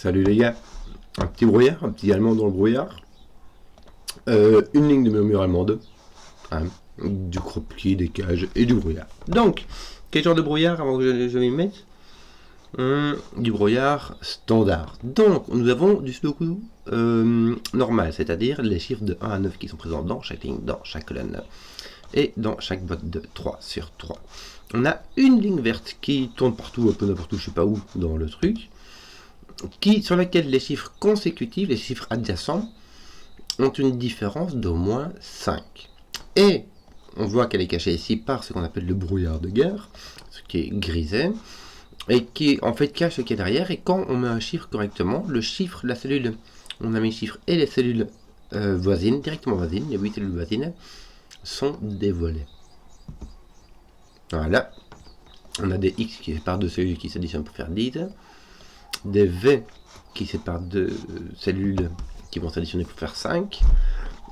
Salut les gars, un petit brouillard, un petit allemand dans le brouillard, une ligne de murmure allemande, hein, du croquis, des cages et du brouillard. Donc, quel genre de brouillard avant que je m'y mette? Du brouillard standard. Donc, nous avons du sudoku normal, c'est-à-dire les chiffres de 1 à 9 qui sont présents dans chaque ligne, dans chaque colonne et dans chaque boîte de 3 sur 3. On a une ligne verte qui tourne partout, un peu n'importe où, je sais pas où, dans le truc, sur laquelle les chiffres consécutifs, les chiffres adjacents, ont une différence d'au moins 5. Et on voit qu'elle est cachée ici par ce qu'on appelle le brouillard de guerre, ce qui est grisé, et qui en fait cache ce qui est derrière. Et quand on met un chiffre correctement, le chiffre, la cellule, on a mis le chiffre et les cellules voisines, directement voisines, les 8 cellules voisines, sont dévoilées. Voilà. On a des X qui séparent deux cellules qui s'additionnent pour faire 10. Des V qui séparent deux cellules qui vont s'additionner pour faire 5.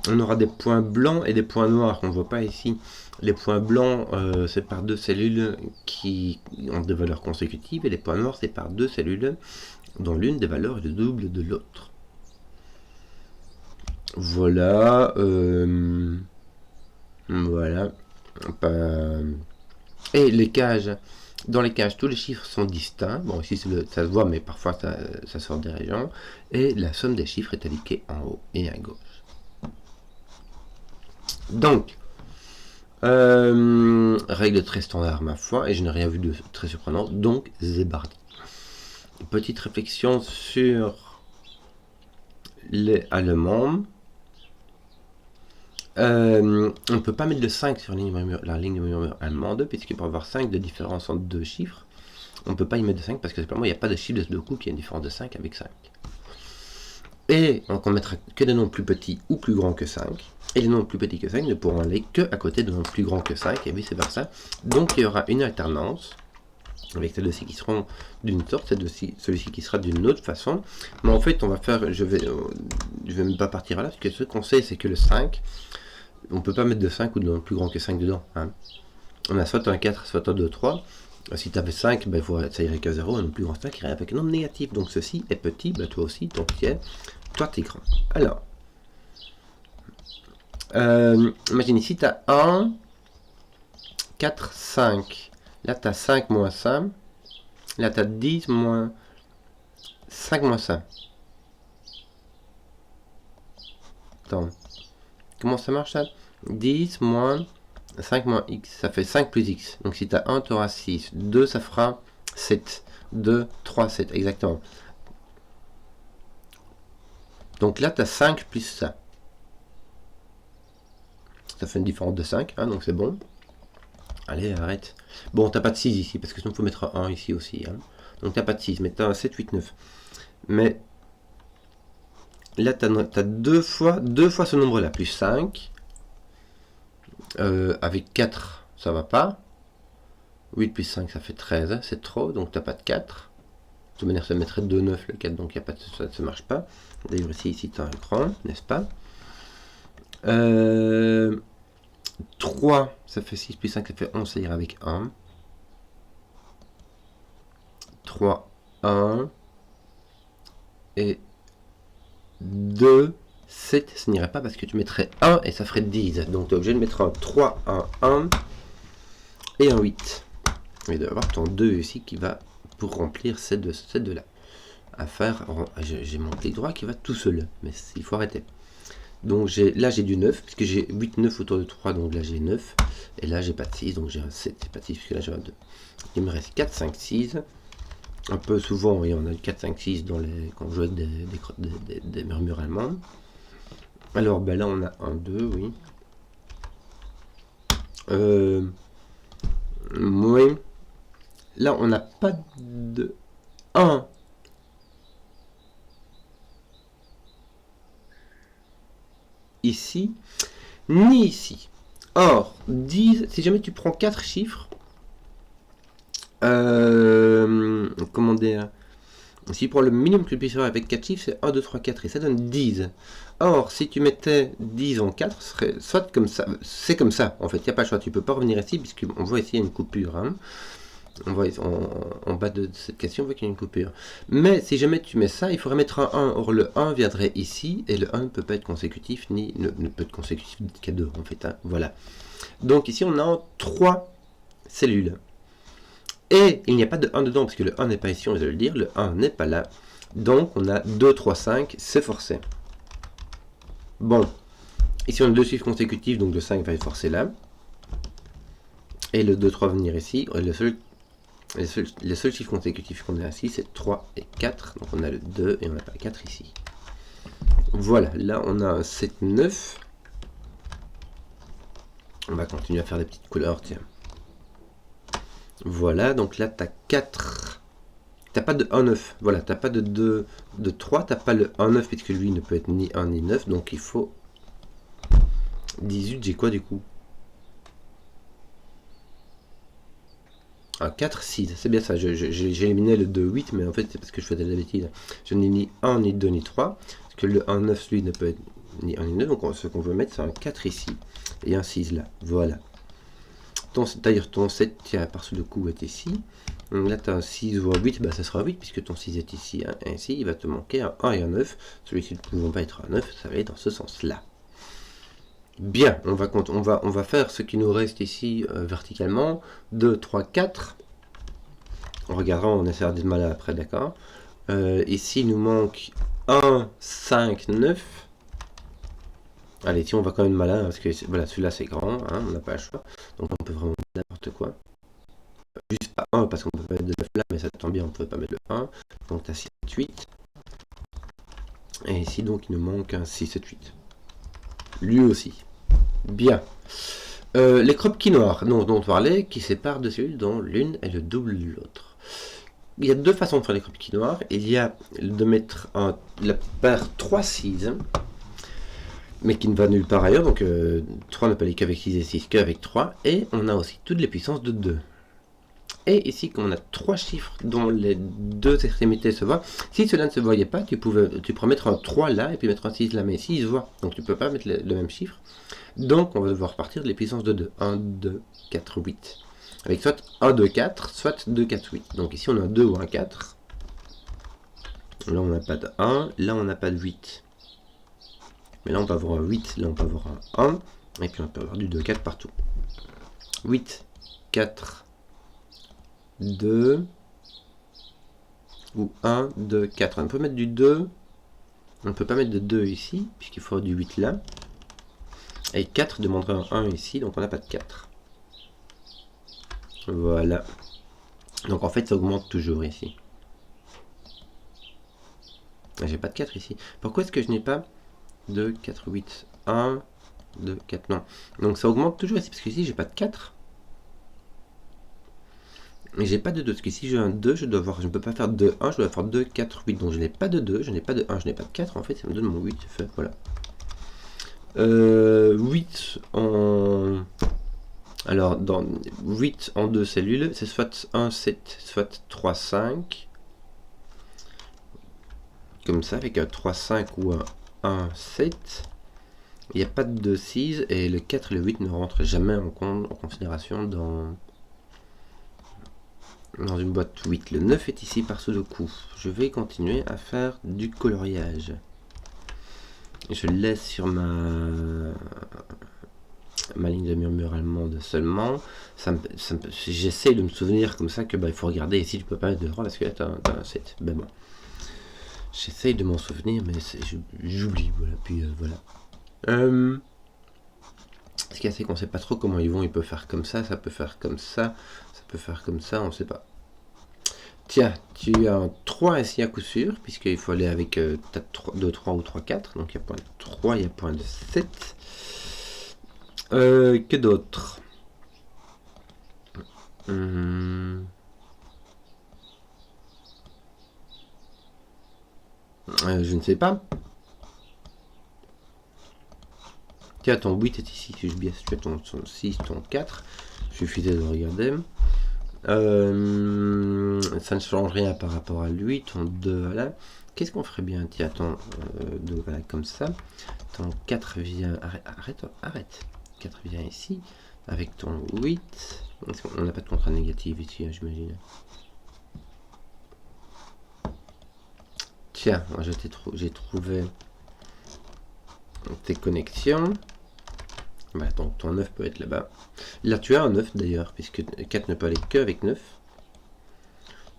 On aura des points blancs et des points noirs qu'on ne voit pas ici. Les points blancs séparent deux cellules qui ont des valeurs consécutives et les points noirs séparent deux cellules dont l'une des valeurs est le double de l'autre. Voilà. Voilà. Et les cages. Dans les cages, tous les chiffres sont distincts. Bon, ici, ça se voit, mais parfois, ça sort des régions. Et la somme des chiffres est indiquée en haut et à gauche. Donc, règle très standard, ma foi, et je n'ai rien vu de très surprenant. Donc, Zébardi. Petite réflexion sur les Allemands. On ne peut pas mettre le 5 sur la ligne de murmure allemande, puisqu'il peut y avoir 5 de différence entre deux chiffres. On ne peut pas y mettre de 5 parce que simplement il n'y a pas de chiffre de Sudoku qui a une différence de 5 avec 5. Et donc on mettra que des nombres plus petits ou plus grands que 5. Et les nombres plus petits que 5 ne pourront aller que à côté de nombres plus grands que 5 et vice versa. Donc il y aura une alternance avec celles-ci qui seront d'une sorte, celui-ci qui sera d'une autre façon. Mais en fait on va faire, je vais même pas partir là, parce que ce qu'on sait c'est que le 5, on ne peut pas mettre de 5 ou de plus grand que 5 dedans. Hein. On a soit un 4, soit un 2, 3. Si tu avais 5, ben, ça irait qu'à 0. Un plus grand 5 irait avec un nombre négatif. Donc ceci est petit, ben, toi aussi, donc toi tu es grand. Alors, imagine ici, tu as 1, 4, 5. Là, tu as 5 moins 5. Là, tu as 10 moins 5 moins 5. Attends. Comment ça marche ça? 10 moins 5 moins x, ça fait 5 plus x. Donc si tu as 1, tu auras 6. 2, ça fera 7. 2, 3, 7, exactement. Donc là, tu as 5 plus ça. Ça fait une différence de 5, hein, donc c'est bon. Allez, arrête. Bon, t'as pas de 6 ici, parce que sinon il faut mettre 1 ici aussi. Hein. Donc t'as pas de 6, mais tu as 7, 8, 9. Mais là, tu as deux fois ce nombre-là, plus 5. Avec 4, ça va pas. 8 plus 5, ça fait 13. C'est trop, donc tu n'as pas de 4. De toute manière, ça mettrait 2, 9, le 4, donc y a pas de, ça ne marche pas. D'ailleurs, ici tu as un grand, n'est-ce pas 3, ça fait 6 plus 5, ça fait 11, ça ira avec 1. 3, 1. Et 2, 7, ça n'irait pas parce que tu mettrais 1 et ça ferait 10. Donc tu es obligé de mettre un 3, un 1 et un 8. Et de avoir ton 2 ici qui va pour remplir ces deux-là. À faire, j'ai mon clic droit qui va tout seul, mais il faut arrêter. Donc là j'ai du 9, puisque j'ai 8, 9 autour de 3, donc là j'ai 9. Et là j'ai pas de 6, donc j'ai un 7, c'est pas de 6, puisque là j'ai un 2. Il me reste 4, 5, 6. Un peu souvent, oui, on a 4, 5, 6 quand on joue avec des murmures allemandes. Alors ben là on a un 2, oui. Oui. Là on n'a pas de 1. Ici, ni ici. Or, 10, si jamais tu prends 4 chiffres, comment dire, si tu prends le minimum que tu puisses faire avec 4 chiffres, c'est 1, 2, 3, 4, et ça donne 10. Or, si tu mettais 10 en 4, ce serait soit comme ça, c'est comme ça, en fait, il n'y a pas le choix, tu ne peux pas revenir ici, puisqu'on voit ici, il y a une coupure. Hein. On voit en bas de cette question, on voit qu'il y a une coupure. Mais si jamais tu mets ça, il faudrait mettre un 1. Or le 1 viendrait ici, et le 1 ne peut pas être consécutif, ni ne peut être consécutif qu'à 2 en fait. Hein. Voilà. Donc ici on a 3 cellules. Et il n'y a pas de 1 dedans, parce que le 1 n'est pas ici, on vient de le dire, le 1 n'est pas là. Donc on a 2, 3, 5, c'est forcé. Bon, ici on a 2 chiffres consécutifs, donc le 5 va être forcé là. Et le 2, 3 va venir ici. Et les seuls chiffres consécutifs qu'on a ici, c'est 3 et 4. Donc on a le 2 et on n'a pas le 4 ici. Voilà, là on a un 7, 9. On va continuer à faire des petites couleurs, tiens. Voilà, donc là tu as 4. T'as pas de 1, 9. Voilà, t'as pas de 2, de 3. T'as pas le 1, 9, puisque lui ne peut être ni 1 ni 9. Donc il faut 18. J'ai quoi du coup? Un 4, 6, c'est bien ça, j'ai éliminé le 2, 8, mais en fait c'est parce que je faisais de la bêtise. Je n'ai ni 1, ni 2, ni 3, parce que le 1, 9, lui, ne peut être ni 1, ni 9, donc ce qu'on veut mettre, c'est un 4 ici, et un 6 là, voilà. D'ailleurs, ton 7, tiens, par-dessus le coup, est ici. Donc là, tu as un 6 ou un 8, bah, ça sera 8, puisque ton 6 est ici, hein, ainsi, il va te manquer un 1 et un 9. Celui-ci ne pouvant pas être un 9, ça va être dans ce sens-là. Bien, on va faire ce qui nous reste ici verticalement. 2, 3, 4. On regardera, on essaiera d'être malin après, d'accord. Ici, il nous manque 1, 5, 9. Allez, si on va quand même malin, parce que voilà, celui-là c'est grand, hein, on n'a pas le choix. Donc on peut vraiment mettre n'importe quoi. Juste pas 1, parce qu'on peut pas mettre de 9 là, mais ça tombe bien, on ne peut pas mettre le 1. Donc tu as 6, 7, 8. Et ici, donc, il nous manque un 6, 7, 8. Lui aussi. Bien. Les crop quinoa dont on parlait, qui séparent deux cellules dont l'une est le double de l'autre. Il y a deux façons de faire les crop quinoa. Il y a de mettre la paire 3, 6, mais qui ne va nulle part ailleurs. Donc 3 ne peut aller qu'avec 6 et 6 qu'avec 3. Et on a aussi toutes les puissances de 2. Et ici, comme on a 3 chiffres dont les deux extrémités se voient, si cela ne se voyait pas, tu pourrais mettre un 3 là et puis mettre un 6 là, mais ici il se voit. Donc tu ne peux pas mettre le même chiffre. Donc on va devoir partir de les puissances de 2. 1, 2, 4, 8. Avec soit 1, 2, 4, soit 2, 4, 8. Donc ici on a un 2 ou un 4. Là on n'a pas de 1, là on n'a pas de 8. Mais là on peut avoir un 8, là on peut avoir un 1. Et puis on peut avoir du 2, 4 partout. 8, 4, 2 ou 1, 2, 4. On peut mettre du 2. On ne peut pas mettre de 2 ici, puisqu'il faut du 8 là. Et 4 demanderait un 1 ici, donc on n'a pas de 4. Voilà. Donc en fait, ça augmente toujours ici. J'ai pas de 4 ici. Pourquoi est-ce que je n'ai pas 2, 4, 8, 1, 2, 4, non. Donc ça augmente toujours ici, parce que ici, j'ai pas de 4. Mais j'ai pas de 2, parce que si j'ai un 2, je ne peux pas faire 2, 1, je dois faire 2, 4, 8. Donc je n'ai pas de 2, je n'ai pas de 1, je n'ai pas de 4. En fait, ça me donne mon 8. Voilà. 8 en... Alors, dans 8 en 2 cellules, c'est soit 1, 7, soit 3, 5. Comme ça, avec un 3, 5 ou un 1, 7. Il n'y a pas de 2, 6. Et le 4 et le 8 ne rentrent jamais en considération dans une boîte 8. Le 9 est ici par-dessous le coup. Je vais continuer à faire du coloriage. Je le laisse sur ma ligne de murmure allemande seulement. J'essaie de me souvenir comme ça que il faut regarder ici, tu peux pas mettre de 3 parce que là tu as un 7. Ben bon. J'essaye de m'en souvenir, mais j'oublie. Voilà. Puis voilà. Ce qui est assez qu'on sait pas trop comment ils vont. Ils peuvent faire comme ça peut faire comme ça, ça peut faire comme ça, on sait pas. Tiens, tu as un 3 ici à coup sûr, puisqu'il faut aller avec 2, 3 ou 3, 4. Donc il y a point de 3, il y a point de 7. Que d'autre? Je ne sais pas. Tiens, ton 8 est ici. Si je bien situé ton 6, ton 4. Il suffisait de regarder. Ça ne change rien par rapport à lui. Ton 2, voilà. Qu'est-ce qu'on ferait bien? Tiens, ton 2, voilà, comme ça. Ton 4 vient... Arrête. 4 vient ici. avec ton 8. On n'a pas de contrainte négative ici, hein, j'imagine. Tiens, j'ai trouvé tes connexions. Bah, donc ton 9 peut être là-bas. Là tu as un 9 d'ailleurs, puisque 4 ne peut aller que avec 9.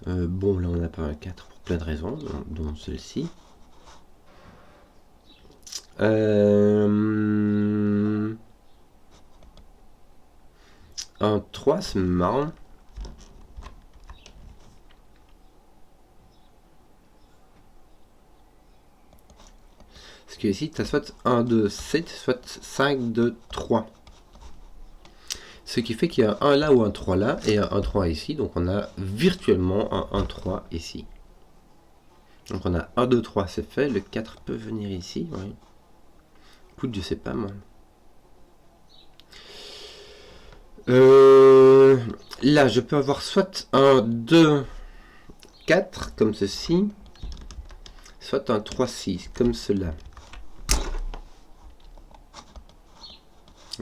Bon, là on n'a pas un 4 pour plein de raisons, dont celle-ci. Un 3, c'est marrant. Parce que ici, tu as soit 1, 2, 7, soit 5, 2, 3. Ce qui fait qu'il y a un là ou un 3 là, et un 3 ici. Donc on a virtuellement un 3 ici. Donc on a 1, 2, 3, c'est fait. Le 4 peut venir ici. Oui. Écoute, je sais pas moi. Là, je peux avoir soit un 2, 4, comme ceci, soit un 3, 6, comme cela.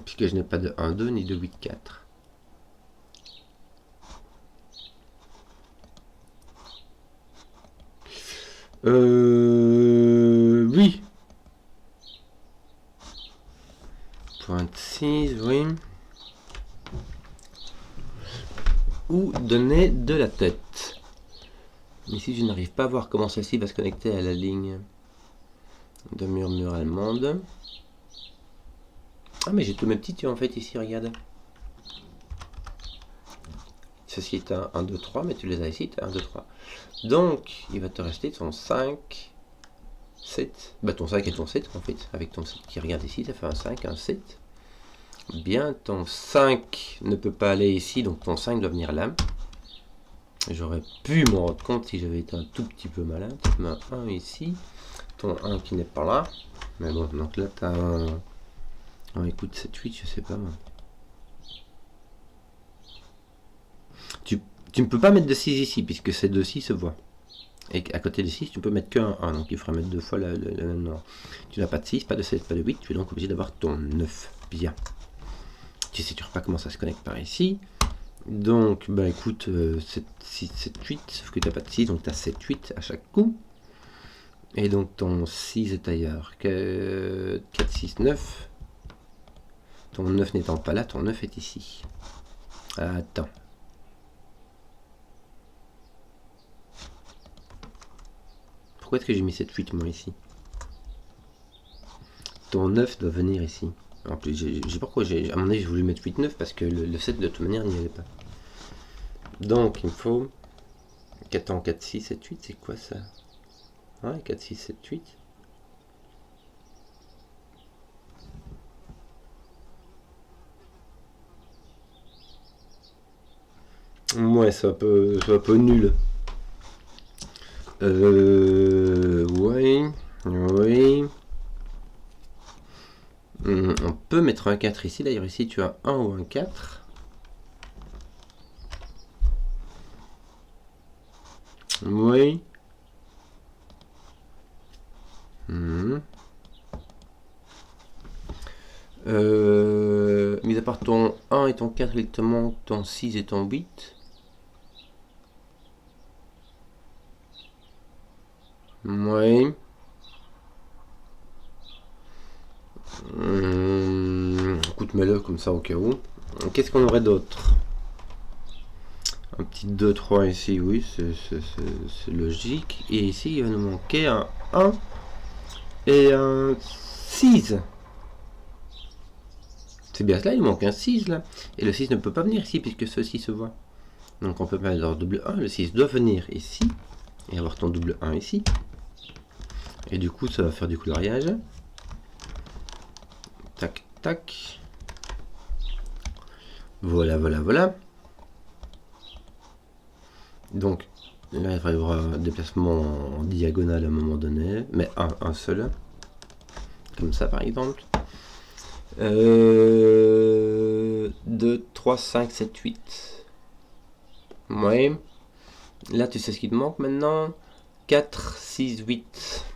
Puisque je n'ai pas de 1, 2, ni de 8, 4. Oui. Point 6, oui. Ou donner de la tête. Ici, je n'arrive pas à voir comment celle-ci va se connecter à la ligne de murmure allemande. Ah, mais j'ai tous mes petits en fait ici, regarde. Ceci est un 1, 2, 3, mais tu les as ici, tu as 1, 2, 3. Donc, il va te rester ton 5, 7. Bah, ton 5 et ton 7 en fait. Avec ton 7 qui regarde ici, ça fait un 5, un 7. Bien, ton 5 ne peut pas aller ici, donc ton 5 doit venir là. J'aurais pu m'en rendre compte si j'avais été un tout petit peu malin. Tu mets un 1 ici, ton 1 qui n'est pas là. Mais bon, donc là, tu as un... Oh, écoute, 7, 8, je sais pas moi. Tu ne peux pas mettre de 6 ici, puisque ces deux-ci se voient. Et à côté de 6, tu peux mettre qu'un 1, donc il faudra mettre deux fois le même nombre. Tu n'as pas de 6, pas de 7, pas de 8, tu es donc obligé d'avoir ton 9. Bien. Tu sais toujours pas comment ça se connecte par ici. Donc, bah écoute, 7, 6, 7, 8, sauf que tu n'as pas de 6, donc tu as 7, 8 à chaque coup. Et donc ton 6 est ailleurs. 4, 6, 9. Ton 9 n'étant pas là, ton 9 est ici. Attends. Pourquoi est-ce que j'ai mis cette 8 moi ici? Ton 9 doit venir ici. En plus, je sais pas pourquoi, à mon avis, j'ai voulu mettre 8, 9 parce que le 7 de toute manière n'y avait pas. Donc, il me faut 4, 4, 6, 7, 8, c'est quoi ça? Ouais, 4, 6, 7, 8. Ouais, c'est un peu nul. Oui, oui. On peut mettre un 4 ici. D'ailleurs, ici, tu as 1 ou un 4. Oui. Mis à part ton 1 et ton 4, il te manque ton 6 et ton 8. Oui. Écoute, mets-le comme ça au cas où. Qu'est-ce qu'on aurait d'autre? Un petit 2, 3 ici, oui, c'est logique. Et ici, il va nous manquer un 1 et un 6. C'est bien cela, il manque un 6 là. Et le 6 ne peut pas venir ici puisque ceci se voit. Donc on peut mettre leur double 1. Le 6 doit venir ici et avoir ton double 1 ici. Et du coup, ça va faire du coloriage. Tac, tac. Voilà, voilà, voilà. Donc, là, il va y avoir un déplacement en diagonale à un moment donné, mais un seul. Comme ça, par exemple. 2, 3, 5, 7, 8. Ouais. Là, tu sais ce qu'il te manque maintenant. 4, 6, 8.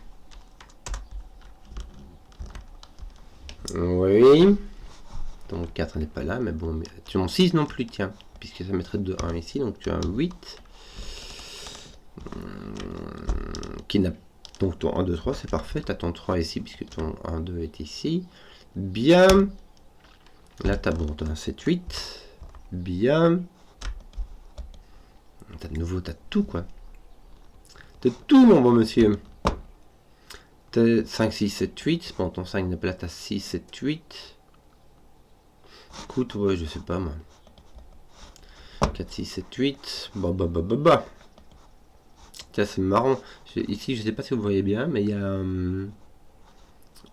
Oui. Ton 4 n'est pas là, mais bon, mais ton 6 non plus, tiens, puisque ça mettrait 2, 1 ici, donc tu as un 8. Qui n'a donc ton 1, 2, 3, c'est parfait. Tu as ton 3 ici, puisque ton 1, 2 est ici. Bien. Là, tu as bon, un 7, 8. Bien. T'as de nouveau, tu as tout, quoi. Tu as tout, mon bon monsieur. T'as 5, 6, 7, 8. Bon, ton 5 n'est pas là, tu as 6, 7, 8. Écoute, ouais, je sais pas, moi. 4, 6, 7, 8. Bah. Tiens, c'est marrant. Ici, je sais pas si vous voyez bien, mais il y a...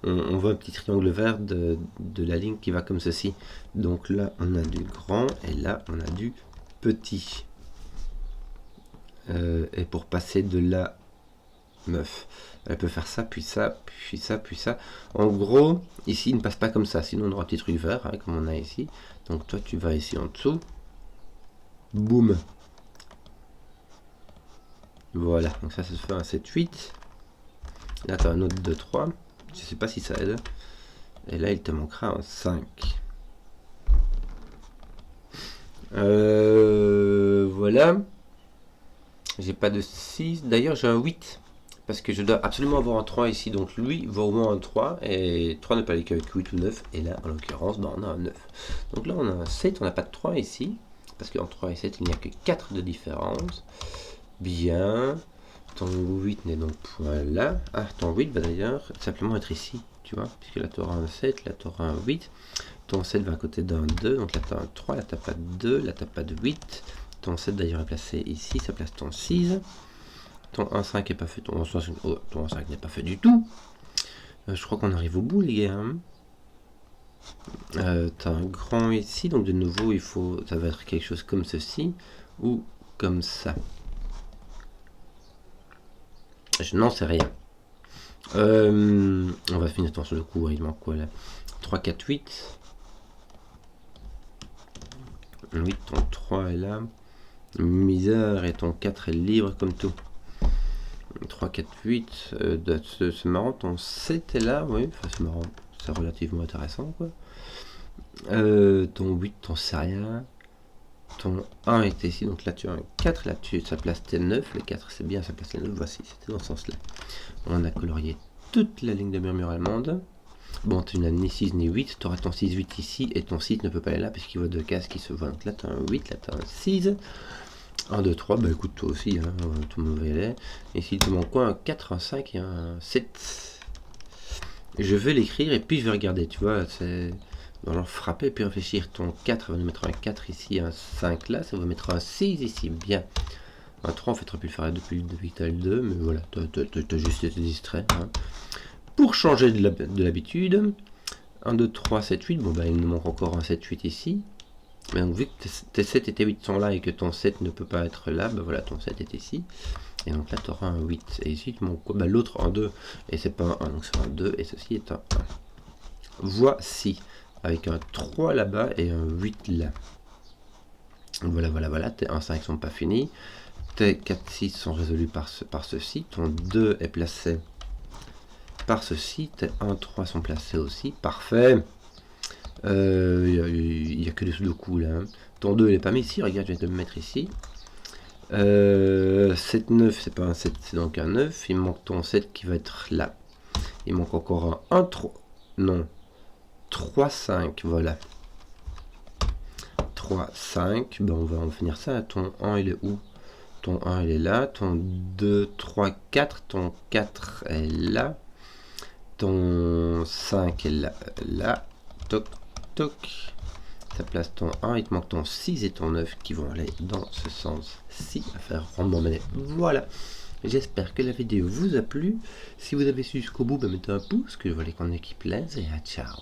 on voit un petit triangle vert de la ligne qui va comme ceci. Donc là, on a du grand, et là, on a du petit. Et pour passer de la meuf, elle peut faire ça, puis ça, puis ça, puis ça. En gros, ici, il ne passe pas comme ça. Sinon, on aura un petit truc vert, hein, comme on a ici. Donc toi, tu vas ici en dessous. Boum. Voilà, donc ça se fait un 7, 8. Là, tu as un autre 2, 3. Je sais pas si ça aide. Et là, il te manquera un 5. Voilà. J'ai pas de 6. D'ailleurs, j'ai un 8. Parce que je dois absolument avoir un 3 ici. Donc lui va au moins un 3. Et 3 ne peut aller qu'avec 8 ou 9. Et là, en l'occurrence, ben, on a un 9. Donc là, on a un 7. On n'a pas de 3 ici. Parce qu'en 3 et 7, il n'y a que 4 de différence. Bien. Ton 8 n'est donc point là. Ah, ton 8 va d'ailleurs simplement être ici. Tu vois, puisque là, tu auras un 7. Là, tu auras un 8. Ton 7 va à côté d'un 2. Donc là, tu as un 3. Là, tu n'as pas de 2. Là, tu n'as pas de 8. Ton 7 d'ailleurs est placé ici. Ça place ton 6. Ton 1,5 n'est pas fait. Ton 1,5 n'est pas fait du tout. Je crois qu'on arrive au bout, les gars. Hein. T'as un grand ici. Donc de nouveau, ça va être quelque chose comme ceci. Ou comme ça. Je n'en sais rien. On va finir sur le coup. Il manque quoi là? 3, 4, 8. 8, ton 3 est là. Misère, et ton 4 est libre comme tout. 3, 4, 8. C'est marrant, ton 7 est là. Oui, enfin, c'est marrant. C'est relativement intéressant, quoi. Ton 8, t'en sais rien. Ton 1 est ici, donc là tu as un 4, là ça place tes 9, le 4 c'est bien, ça place les 9, voici, c'était dans ce sens là. On a colorié toute la ligne de murmure allemande. Bon, tu n'as ni 6 ni 8, tu auras ton 6, 8 ici, et ton 6 ne peut pas aller là, parce qu'il voit deux cases qui se voient. Donc là tu as un 8, là tu as un 6, 1, 2, 3, bah écoute toi aussi, hein, tout le monde va y aller. Ici il te manque quoi? Un 4, un 5 et un 7. Je vais l'écrire et puis je vais regarder, tu vois, c'est... Alors frapper puis réfléchir. Ton 4 va nous mettre un 4 ici, un 5 là, ça va mettre un 6 ici, bien. Un 3 en fait, tu aurais pu le faire depuis que tu as le 2, mais voilà, tu as juste été distrait. Hein. Pour changer de l'habitude, 1, 2, 3, 7, 8, bon bah il nous manque encore un 7, 8 ici. Mais donc vu que tes 7 et tes 8 sont là et que ton 7 ne peut pas être là, bah voilà, ton 7 est ici. Et donc là tu auras un 8. Et ici tu manques quoi? Bah l'autre un 2, et c'est pas un 1, donc c'est un 2, et ceci est un 1. Voici. Avec un 3 là-bas et un 8 là. Voilà. Tes 1, 5 sont pas finis. Tes 4, 6 sont résolus par ceci. Ton 2 est placé par ceci. Tes 1, 3 sont placés aussi. Parfait. Il n'y a que des sudoku là. Hein. Ton 2 il n'est pas mis ici. Regarde, je vais te le mettre ici. 7, 9, c'est pas un 7, c'est donc un 9. Il manque ton 7 qui va être là. Il manque encore un 1, 3. Non. 3, 5, voilà. 3, 5, ben on va en finir ça. Ton 1, il est où? Ton 1, il est là. Ton 2, 3, 4. Ton 4 est là. Ton 5 est là. Là. Toc, toc. Ça place ton 1. Il te manque ton 6 et ton 9 qui vont aller dans ce sens-ci à faire rondement mener. Voilà. J'espère que la vidéo vous a plu. Si vous avez su jusqu'au bout, ben mettez un pouce, que je voulais qu'on équipe plaise et à ciao.